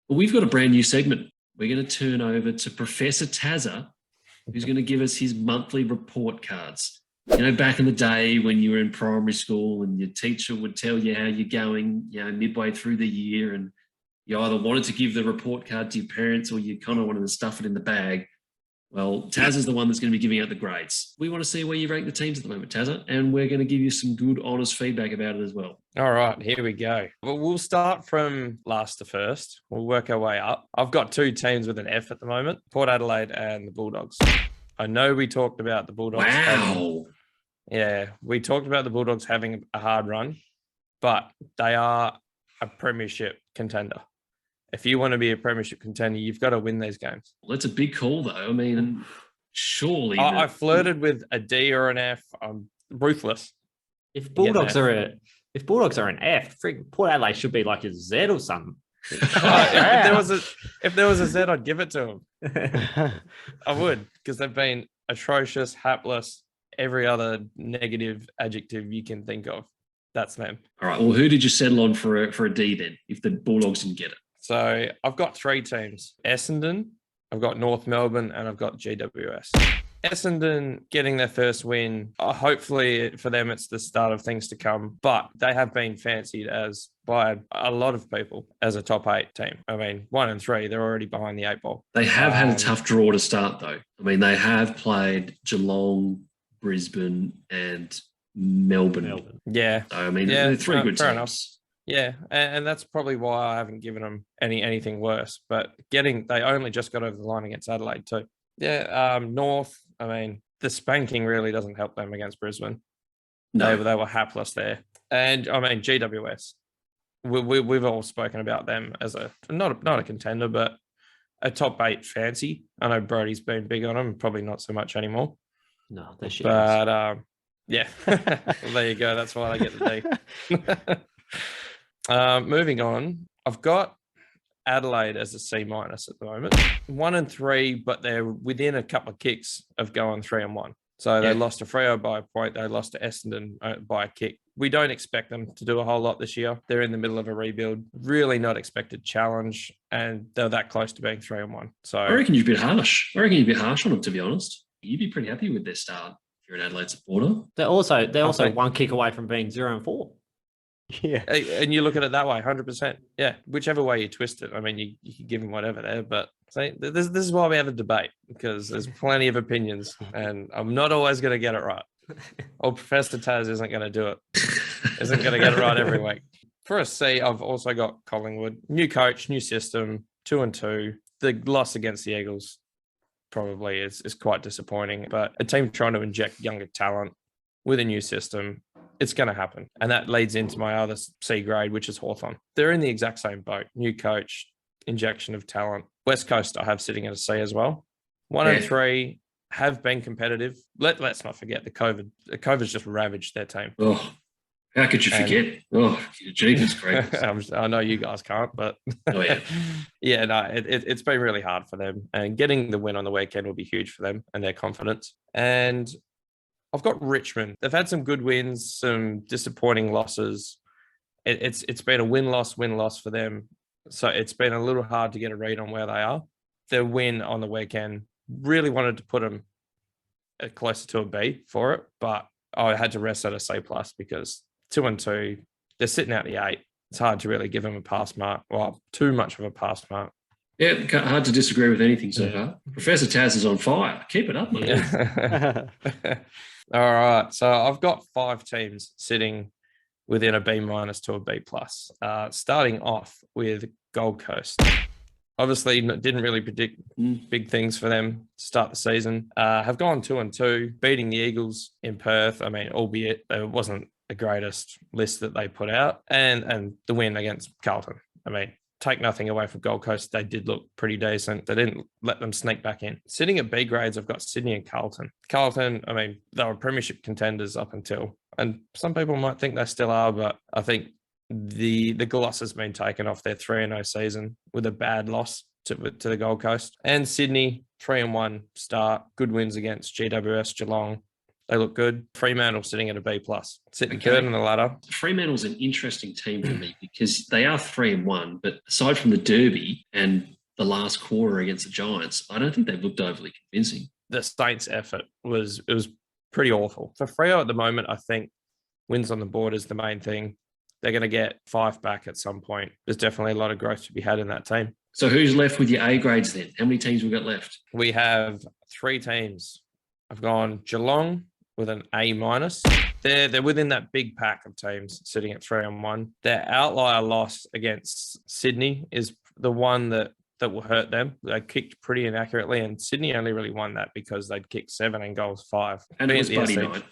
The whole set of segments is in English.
Well, we've got a brand new segment. We're going to turn over to Professor Tazza, who's going to give us his monthly report cards. You know, back in the day when you were in primary school and your teacher would tell you how you're going, midway through the year, and you either wanted to give the report card to your parents or you kind of wanted to stuff it in the bag. Well, Tazza's the one that's going to be giving out the grades. We want to see where you rank the teams at the moment, Tazza, and we're going to give you some good, honest feedback about it as well. All right, here we go. Well, we'll start from last to first. We'll work our way up. I've got two teams with an F at the moment, Port Adelaide and the Bulldogs. I know we talked about the Bulldogs. Wow. We talked about the Bulldogs having a hard run, but they are a premiership contender. If you want to be a premiership contender, you've got to win these games. Well, that's a big call, though. I mean, surely. I flirted with a D or an F. I'm ruthless. If Bulldogs are an F, Port Adelaide should be like a Z or something. If there was a Z, I'd give it to them. I would, because they've been atrocious, hapless, every other negative adjective you can think of. That's them. All right. Well, who did you settle on for a D then, if the Bulldogs didn't get it? So I've got three teams. Essendon, I've got North Melbourne, and I've got GWS. Essendon getting their first win. Hopefully for them, it's the start of things to come. But they have been fancied by a lot of people as a top 8 team. I mean, 1 and 3, they're already behind the 8 ball. They have had a tough draw to start, though. I mean, they have played Geelong, Brisbane, and Melbourne. Yeah. So, I mean, they're 3 good teams. Enough. Yeah, and that's probably why I haven't given them anything worse. But they only just got over the line against Adelaide too. Yeah, North, I mean, the spanking really doesn't help them against Brisbane. No. They were hapless there. And, I mean, GWS, we've all spoken about them as not a contender, but a top 8 fancy. I know Brody's been big on them, probably not so much anymore. No, they're shit. But, yeah, well, there you go. That's why I get the D. Moving on, I've got Adelaide as a C- at the moment. 1 and 3, but they're within a couple of kicks of going 3 and 1. So they lost to Freo by a point. They lost to Essendon by a kick. We don't expect them to do a whole lot this year. They're in the middle of a rebuild. Really not expected challenge, and they're that close to being 3 and 1. So I reckon you'd be harsh. on them, to be honest. You'd be pretty happy with their start if you're an Adelaide supporter. They're also 1 kick away from being 0 and 4. Yeah, and you look at it that way, 100%. Yeah, whichever way you twist it. I mean, you can give them whatever there, but this is why we have a debate, because there's plenty of opinions, and I'm not always going to get it right. Or Professor Taz isn't going to do it. Isn't going to get it right every week. For a C, I've also got Collingwood. New coach, new system, 2 and 2. The loss against the Eagles probably is quite disappointing, but a team trying to inject younger talent with a new system, it's going to happen. And that leads into my other C grade, which is Hawthorn. They're in the exact same boat. New coach, injection of talent. West Coast I have sitting at a C as well. 1 and 3 have been competitive. Let's not forget the COVID. The COVID's just ravaged their team. Oh, how could you forget? Jeepers creepers. I know you guys can't, but it's been really hard for them. And getting the win on the weekend will be huge for them and their confidence. And I've got Richmond. They've had some good wins, some disappointing losses. It's been a win-loss for them. So it's been a little hard to get a read on where they are. Their win on the weekend, really wanted to put them closer to a B for it, but I had to rest at a C+ because 2 and 2, they're sitting out the 8. It's hard to really give them a pass mark. Well, too much of a pass mark. Yeah, hard to disagree with anything so far. Professor Taz is on fire. Keep it up, mate. Yeah. All right. So I've got 5 teams sitting within a B- to a B+. Starting off with Gold Coast. Obviously, didn't really predict big things for them to start the season. Have gone 2 and 2, beating the Eagles in Perth. I mean, albeit it wasn't the greatest list that they put out. And the win against Carlton. I mean, take nothing away from Gold Coast. They did look pretty decent. They didn't let them sneak back in. Sitting at B grades, I've got Sydney and Carlton. Carlton, I mean, they were premiership contenders up until, and some people might think they still are, but I think the gloss has been taken off their 3-0 season with a bad loss to the Gold Coast. And Sydney, 3-1 start, good wins against GWS, Geelong, They look good. Fremantle sitting at a B+, sitting Okay. third in the ladder. Fremantle's an interesting team for me because they are 3-1, but aside from the derby and the last quarter against the Giants, I don't think they've looked overly convincing. The Saints' effort was pretty awful. For Freo at the moment, I think wins on the board is the main thing. They're going to get 5 back at some point. There's definitely a lot of growth to be had in that team. So who's left with your A grades then? How many teams we got left? We have 3 teams. I've gone Geelong with an A-. They're within that big pack of teams sitting at 3-1. Their outlier loss against Sydney is the one that will hurt them. They kicked pretty inaccurately, and Sydney only really won that because they'd kicked 7 and goals 5. And it was Buddy night.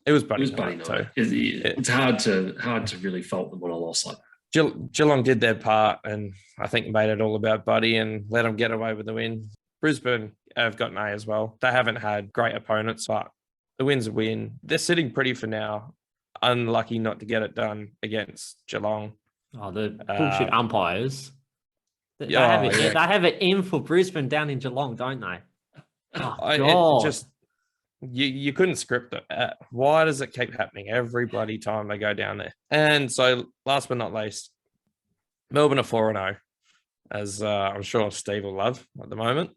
It was Buddy night. Too. It's hard to really fault them on a loss like that. Geelong did their part, and I think made it all about Buddy and let them get away with the win. Brisbane have got an A as well. They haven't had great opponents, but the win's a win. They're sitting pretty for now. Unlucky not to get it done against Geelong. Oh, the bullshit umpires. They Yeah, have it. yeah. They have it in for Brisbane down in Geelong, don't they? Oh, It God. just you couldn't script it. Why does it keep happening every bloody time they go down there? And so, last but not least, Melbourne are 4-0, as I'm sure Steve will love at the moment.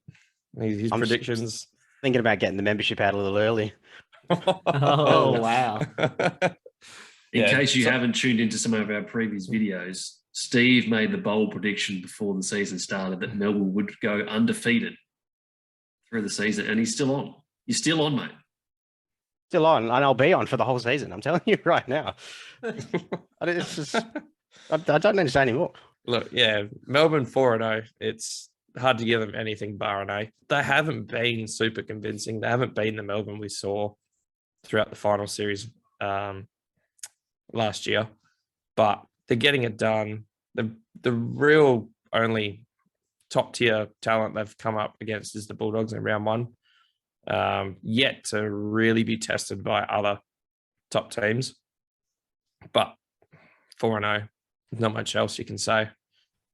His predictions. Thinking about getting the membership out a little early. Oh, wow. In case you haven't tuned into some of our previous videos, Steve made the bold prediction before the season started that Melbourne would go undefeated through the season, and he's still on. You're still on, mate. Still on, and I'll be on for the whole season. I'm telling you right now. It's just, I don't understand anymore. Look, yeah, Melbourne 4-0. It's hard to give them anything bar an A. They haven't been super convincing. They haven't been the Melbourne we saw throughout the final series last year, but they're getting it done. The real only top tier talent they've come up against is the Bulldogs in round 1. Yet to really be tested by other top teams, but 4-0, not much else you can say.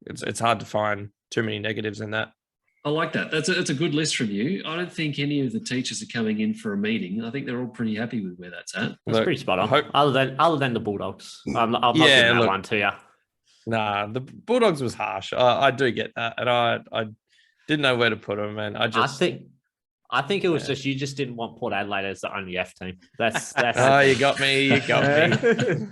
It's hard to find too many negatives in that. I like that. That's a good list from you. I don't think any of the teachers are coming in for a meeting. I think they're all pretty happy with where that's at. That's pretty spot on. Other than the Bulldogs, I'm not giving that one to you. Nah, the Bulldogs was harsh. I do get that, and I didn't know where to put them, and I think it was just you just didn't want Port Adelaide as the only F team. That's oh, you got me. You got me.